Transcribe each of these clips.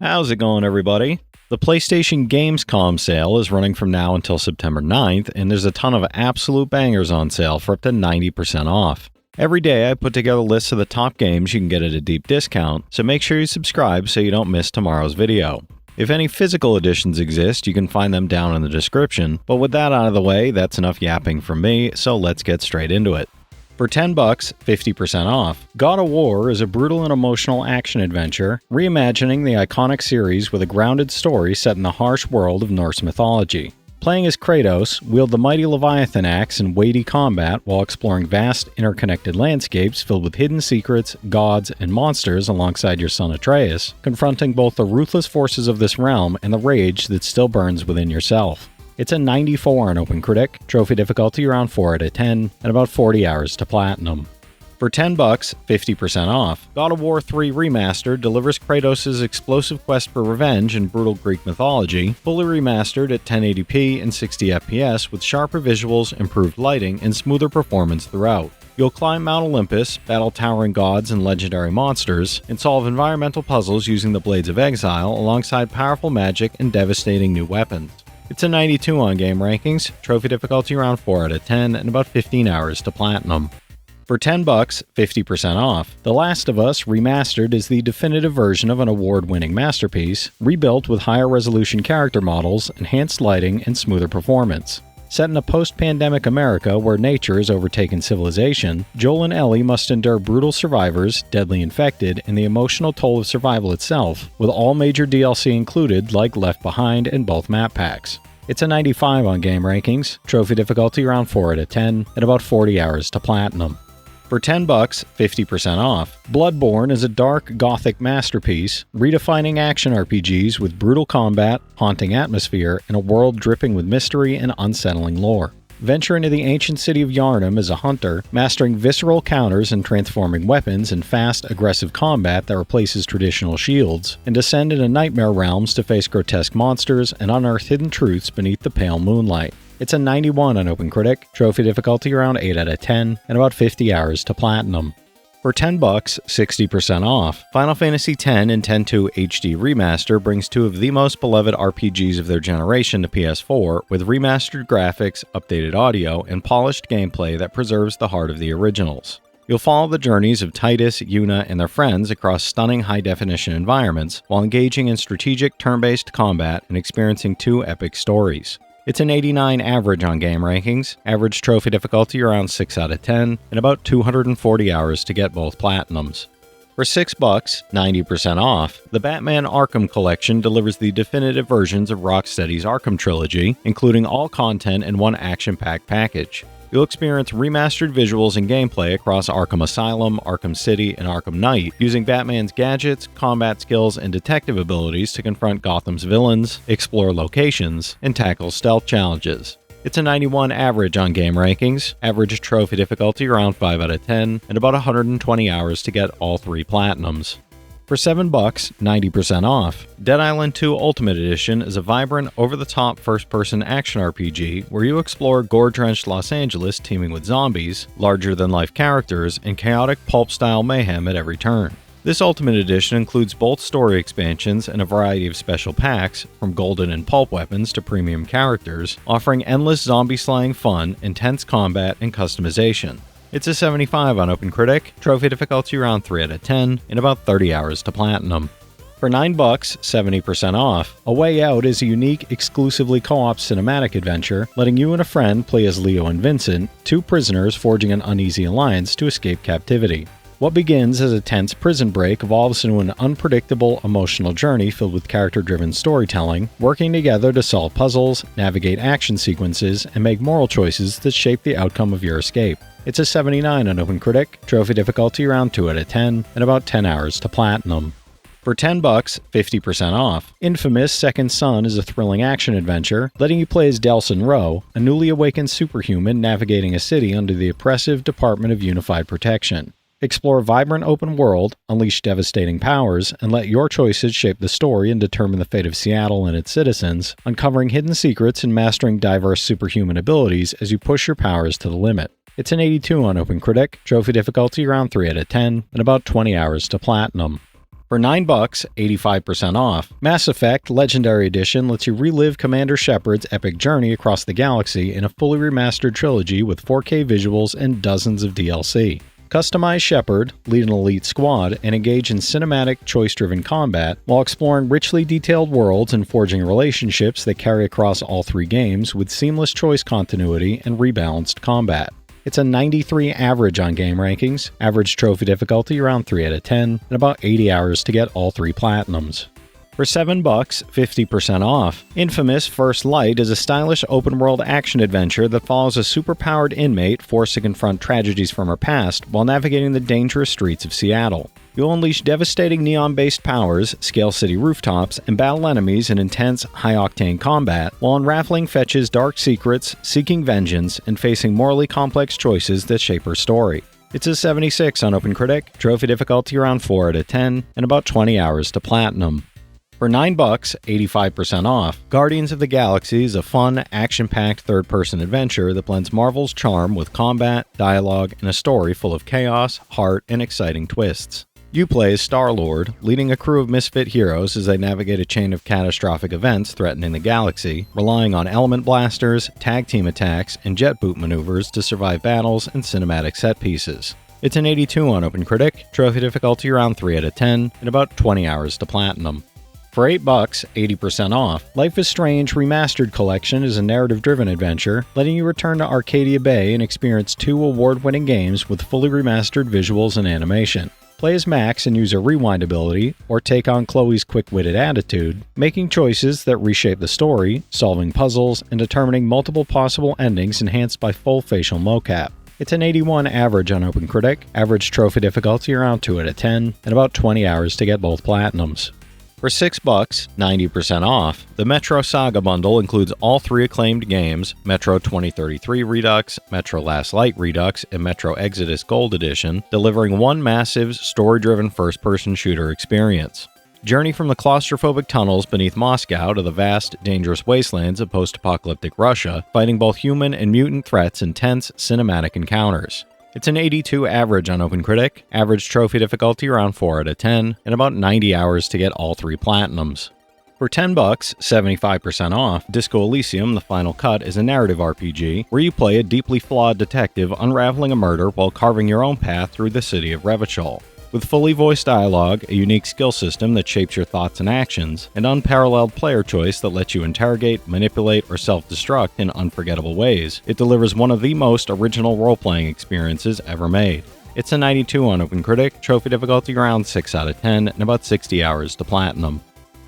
How's it going, everybody? The PlayStation Gamescom sale is running from now until September 9th, and there's a ton of absolute bangers on sale for up to 90% off. Every day I put together lists of the top games you can get at a deep discount, so make sure you subscribe so you don't miss tomorrow's video. If any physical editions exist, you can find them down in the description, but with that out of the way, that's enough yapping from me, so let's get straight into it. For $10, 50% off, God of War is a brutal and emotional action-adventure, reimagining the iconic series with a grounded story set in the harsh world of Norse mythology. Playing as Kratos, wield the mighty Leviathan axe in weighty combat while exploring vast, interconnected landscapes filled with hidden secrets, gods, and monsters alongside your son Atreus, confronting both the ruthless forces of this realm and the rage that still burns within yourself. It's a 94 on OpenCritic, trophy difficulty around 4 out of 10, and about 40 hours to platinum. For $10, 50% off, God of War 3 Remastered delivers Kratos' explosive quest for revenge in brutal Greek mythology, fully remastered at 1080p and 60 FPS with sharper visuals, improved lighting, and smoother performance throughout. You'll climb Mount Olympus, battle towering gods and legendary monsters, and solve environmental puzzles using the Blades of Exile alongside powerful magic and devastating new weapons. It's a 92 on game rankings, trophy difficulty around 4 out of 10, and about 15 hours to platinum. For $10, 50% off, The Last of Us Remastered is the definitive version of an award-winning masterpiece, rebuilt with higher resolution character models, enhanced lighting, and smoother performance. Set in a post-pandemic America where nature has overtaken civilization, Joel and Ellie must endure brutal survivors, deadly infected, and the emotional toll of survival itself, with all major DLC included like Left Behind and both map packs. It's a 95 on game rankings, trophy difficulty around 4 out of 10, and about 40 hours to platinum. For $10, 50% off, Bloodborne is a dark, gothic masterpiece, redefining action RPGs with brutal combat, haunting atmosphere, and a world dripping with mystery and unsettling lore. Venture into the ancient city of Yharnam as a hunter, mastering visceral counters and transforming weapons in fast, aggressive combat that replaces traditional shields, and descend into nightmare realms to face grotesque monsters and unearth hidden truths beneath the pale moonlight. It's a 91 on OpenCritic, trophy difficulty around 8 out of 10, and about 50 hours to platinum. For $10, 60% off, Final Fantasy X and X-2 HD Remaster brings two of the most beloved RPGs of their generation to PS4 with remastered graphics, updated audio, and polished gameplay that preserves the heart of the originals. You'll follow the journeys of Titus, Yuna, and their friends across stunning high-definition environments while engaging in strategic turn-based combat and experiencing two epic stories. It's an 89 average on game rankings, average trophy difficulty around 6 out of 10, and about 240 hours to get both platinums. For $6, 90% off, the Batman Arkham Collection delivers the definitive versions of Rocksteady's Arkham trilogy, including all content in one action-packed package. You'll experience remastered visuals and gameplay across Arkham Asylum, Arkham City, and Arkham Knight, using Batman's gadgets, combat skills, and detective abilities to confront Gotham's villains, explore locations, and tackle stealth challenges. It's a 91 average on game rankings, average trophy difficulty around 5 out of 10, and about 120 hours to get all three platinums. For $7, 90% off, Dead Island 2 Ultimate Edition is a vibrant, over-the-top first-person action RPG where you explore gore-drenched Los Angeles teeming with zombies, larger-than-life characters, and chaotic pulp-style mayhem at every turn. This Ultimate Edition includes both story expansions and a variety of special packs, from golden and pulp weapons to premium characters, offering endless zombie-slaying fun, intense combat, and customization. It's a 75 on OpenCritic, trophy difficulty around 3 out of 10, and about 30 hours to platinum. For $9, 70% off, A Way Out is a unique, exclusively co-op cinematic adventure, letting you and a friend play as Leo and Vincent, two prisoners forging an uneasy alliance to escape captivity. What begins as a tense prison break evolves into an unpredictable, emotional journey filled with character-driven storytelling, working together to solve puzzles, navigate action sequences, and make moral choices that shape the outcome of your escape. It's a 79 on OpenCritic, trophy difficulty around 2 out of 10, and about 10 hours to platinum. For $10, 50% off, Infamous Second Son is a thrilling action-adventure, letting you play as Delsin Rowe, a newly awakened superhuman navigating a city under the oppressive Department of Unified Protection. Explore a vibrant open world, unleash devastating powers, and let your choices shape the story and determine the fate of Seattle and its citizens, uncovering hidden secrets and mastering diverse superhuman abilities as you push your powers to the limit. It's an 82 on OpenCritic, trophy difficulty around 3 out of 10, and about 20 hours to platinum. For For $9, 85% off. Mass Effect Legendary Edition lets you relive Commander Shepard's epic journey across the galaxy in a fully remastered trilogy with 4K visuals and dozens of DLC. Customize Shepard, lead an elite squad, and engage in cinematic, choice-driven combat while exploring richly detailed worlds and forging relationships that carry across all three games with seamless choice continuity and rebalanced combat. It's a 93 average on game rankings, average trophy difficulty around 3 out of 10, and about 80 hours to get all 3 platinums. For $7, 50% off. Infamous First Light is a stylish open-world action-adventure that follows a superpowered inmate forced to confront tragedies from her past while navigating the dangerous streets of Seattle. You'll unleash devastating neon-based powers, scale city rooftops, and battle enemies in intense, high-octane combat, while unraveling Fetch's dark secrets, seeking vengeance, and facing morally complex choices that shape her story. It's a 76 on OpenCritic, trophy difficulty around 4 out of 10, and about 20 hours to platinum. For $9, 85% off. Guardians of the Galaxy is a fun, action-packed third-person adventure that blends Marvel's charm with combat, dialogue, and a story full of chaos, heart, and exciting twists. You play as Star-Lord, leading a crew of misfit heroes as they navigate a chain of catastrophic events threatening the galaxy, relying on element blasters, tag team attacks, and jet boot maneuvers to survive battles and cinematic set pieces. It's an 82 on OpenCritic, trophy difficulty around 3 out of 10, and about 20 hours to platinum. For $8, 80% off. Life is Strange Remastered Collection is a narrative-driven adventure, letting you return to Arcadia Bay and experience 2 award-winning games with fully remastered visuals and animation. Play as Max and use her rewind ability, or take on Chloe's quick-witted attitude, making choices that reshape the story, solving puzzles, and determining multiple possible endings enhanced by full facial mocap. It's an 81 average on OpenCritic, average trophy difficulty around 2 out of 10, and about 20 hours to get both platinums. For $6, 90% off. The Metro Saga bundle includes all 3 acclaimed games, Metro 2033 Redux, Metro Last Light Redux, and Metro Exodus Gold Edition, delivering one massive, story-driven first-person shooter experience. Journey from the claustrophobic tunnels beneath Moscow to the vast, dangerous wastelands of post-apocalyptic Russia, fighting both human and mutant threats in tense, cinematic encounters. It's an 82 average on OpenCritic, average trophy difficulty around 4 out of 10, and about 90 hours to get all 3 platinums. For $10, 75% off, Disco Elysium: The Final Cut is a narrative RPG where you play a deeply flawed detective unraveling a murder while carving your own path through the city of Revachol. With fully voiced dialogue, a unique skill system that shapes your thoughts and actions, and unparalleled player choice that lets you interrogate, manipulate, or self-destruct in unforgettable ways, it delivers one of the most original role-playing experiences ever made. It's a 92 on OpenCritic, trophy difficulty around 6 out of 10, and about 60 hours to platinum.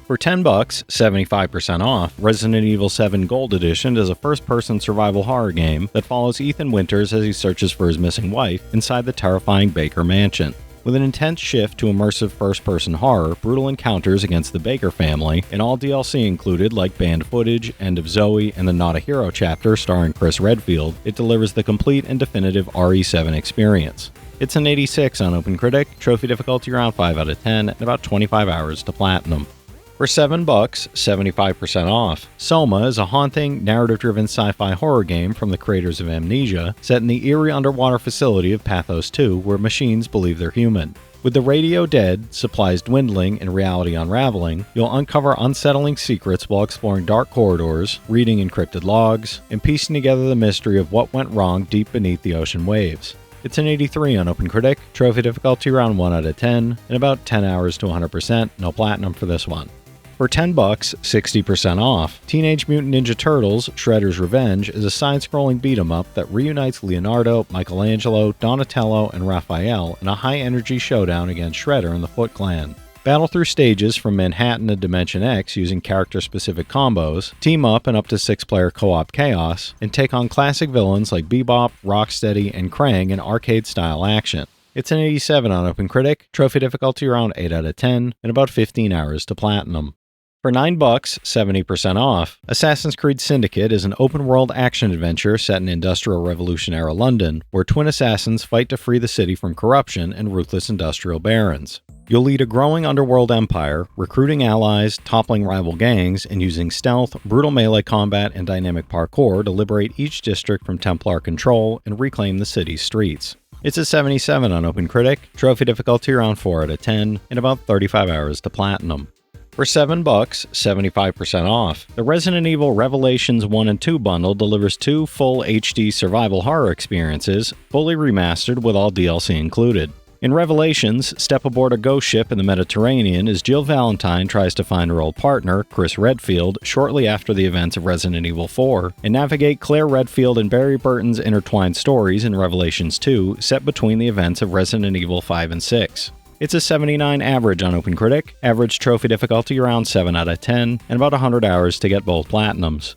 For $10, 75% off, Resident Evil 7 Gold Edition is a first-person survival horror game that follows Ethan Winters as he searches for his missing wife inside the terrifying Baker Mansion. With an intense shift to immersive first-person horror, brutal encounters against the Baker family, and all DLC included like banned footage, End of Zoe, and the Not a Hero chapter starring Chris Redfield, it delivers the complete and definitive RE7 experience. It's an 86 on OpenCritic, trophy difficulty around 5 out of 10, and about 25 hours to platinum. For $7, 75% off. SOMA is a haunting, narrative-driven sci-fi horror game from the creators of Amnesia, set in the eerie underwater facility of Pathos 2, where machines believe they're human. With the radio dead, supplies dwindling, and reality unraveling, you'll uncover unsettling secrets while exploring dark corridors, reading encrypted logs, and piecing together the mystery of what went wrong deep beneath the ocean waves. It's an 83 on OpenCritic, trophy difficulty around 1 out of 10, and about 10 hours to 100%, no platinum for this one. For $10, 60% off. Teenage Mutant Ninja Turtles: Shredder's Revenge is a side-scrolling beat-em-up that reunites Leonardo, Michelangelo, Donatello, and Raphael in a high-energy showdown against Shredder and the Foot Clan. Battle through stages from Manhattan to Dimension X using character-specific combos, team up in up to 6-player co-op chaos, and take on classic villains like Bebop, Rocksteady, and Krang in arcade-style action. It's an 87 on OpenCritic, trophy difficulty around 8 out of 10, and about 15 hours to platinum. For $9, 70% off. Assassin's Creed Syndicate is an open-world action-adventure set in Industrial Revolution-era London, where twin assassins fight to free the city from corruption and ruthless industrial barons. You'll lead a growing underworld empire, recruiting allies, toppling rival gangs, and using stealth, brutal melee combat, and dynamic parkour to liberate each district from Templar control and reclaim the city's streets. It's a 77 on OpenCritic, trophy difficulty around 4 out of 10, and about 35 hours to platinum. For $7, 75% off, the Resident Evil Revelations 1 and 2 bundle delivers 2 full HD survival horror experiences, fully remastered with all DLC included. In Revelations, step aboard a ghost ship in the Mediterranean as Jill Valentine tries to find her old partner, Chris Redfield, shortly after the events of Resident Evil 4, and navigate Claire Redfield and Barry Burton's intertwined stories in Revelations 2, set between the events of Resident Evil 5 and 6. It's a 79 average on OpenCritic, average trophy difficulty around 7 out of 10, and about 100 hours to get both platinums.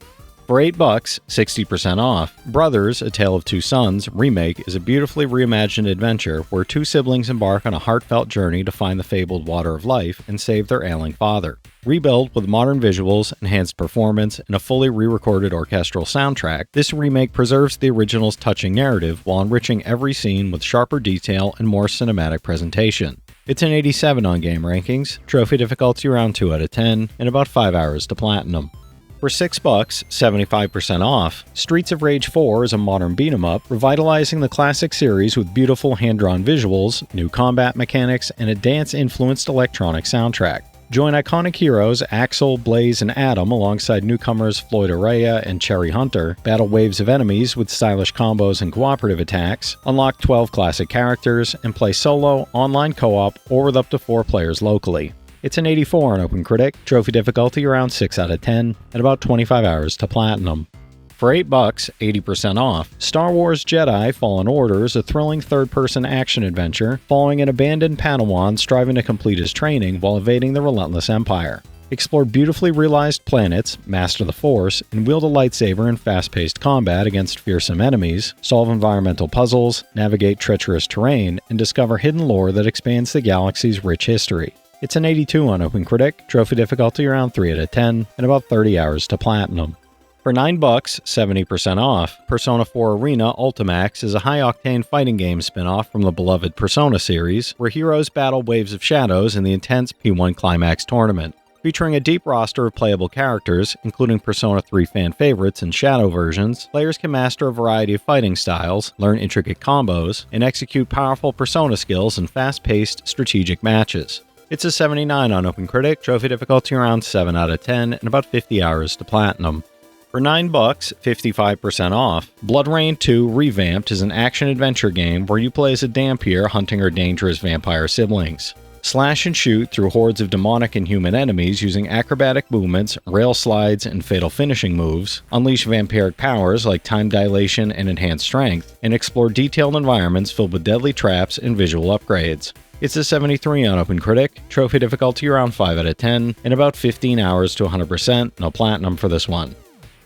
For $8, 60% off, Brothers, A Tale of Two Sons remake is a beautifully reimagined adventure where two siblings embark on a heartfelt journey to find the fabled Water of Life and save their ailing father. Rebuilt with modern visuals, enhanced performance, and a fully re-recorded orchestral soundtrack, this remake preserves the original's touching narrative while enriching every scene with sharper detail and more cinematic presentation. It's an 87 on game rankings, trophy difficulty around 2 out of 10, and about 5 hours to platinum. For $6, 75% off, Streets of Rage 4 is a modern beat-em-up, revitalizing the classic series with beautiful hand-drawn visuals, new combat mechanics, and a dance-influenced electronic soundtrack. Join iconic heroes Axel, Blaze, and Adam alongside newcomers Floyd Araya and Cherry Hunter, battle waves of enemies with stylish combos and cooperative attacks, unlock 12 classic characters, and play solo, online co-op, or with up to 4 players locally. It's an 84 on OpenCritic, trophy difficulty around 6 out of 10, and about 25 hours to platinum. For $8, 80% off, Star Wars Jedi Fallen Order is a thrilling third-person action adventure following an abandoned Padawan striving to complete his training while evading the relentless Empire. Explore beautifully realized planets, master the Force, and wield a lightsaber in fast-paced combat against fearsome enemies, solve environmental puzzles, navigate treacherous terrain, and discover hidden lore that expands the galaxy's rich history. It's an 82 on OpenCritic, trophy difficulty around 3 out of 10, and about 30 hours to platinum. For $9, 70% off, Persona 4 Arena Ultimax is a high-octane fighting game spin-off from the beloved Persona series, where heroes battle waves of shadows in the intense P1 Climax tournament. Featuring a deep roster of playable characters, including Persona 3 fan favorites and Shadow versions, players can master a variety of fighting styles, learn intricate combos, and execute powerful Persona skills in fast-paced, strategic matches. It's a 79 on OpenCritic, trophy difficulty around 7 out of 10, and about 50 hours to platinum. For $9, 55% off, BloodRayne 2 Revamped is an action-adventure game where you play as a Dampier hunting her dangerous vampire siblings. Slash and shoot through hordes of demonic and human enemies using acrobatic movements, rail slides, and fatal finishing moves, unleash vampiric powers like time dilation and enhanced strength, and explore detailed environments filled with deadly traps and visual upgrades. It's a 73 on OpenCritic, trophy difficulty around 5 out of 10, and about 15 hours to 100%, no platinum for this one.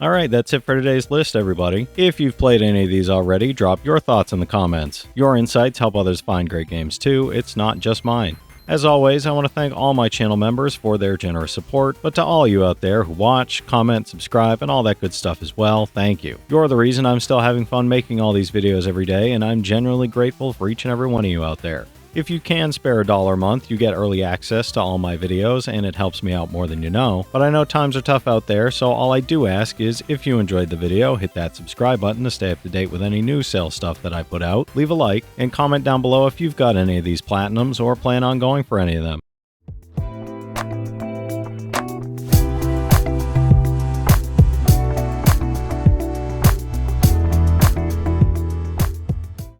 Alright, that's it for today's list, everybody. If you've played any of these already, drop your thoughts in the comments. Your insights help others find great games too, it's not just mine. As always, I want to thank all my channel members for their generous support, but to all you out there who watch, comment, subscribe, and all that good stuff as well, thank you. You're the reason I'm still having fun making all these videos every day, and I'm genuinely grateful for each and every one of you out there. If you can spare $1 a month, you get early access to all my videos, and it helps me out more than you know. But I know times are tough out there, so all I do ask is, if you enjoyed the video, hit that subscribe button to stay up to date with any new sales stuff that I put out, leave a like, and comment down below if you've got any of these platinums or plan on going for any of them.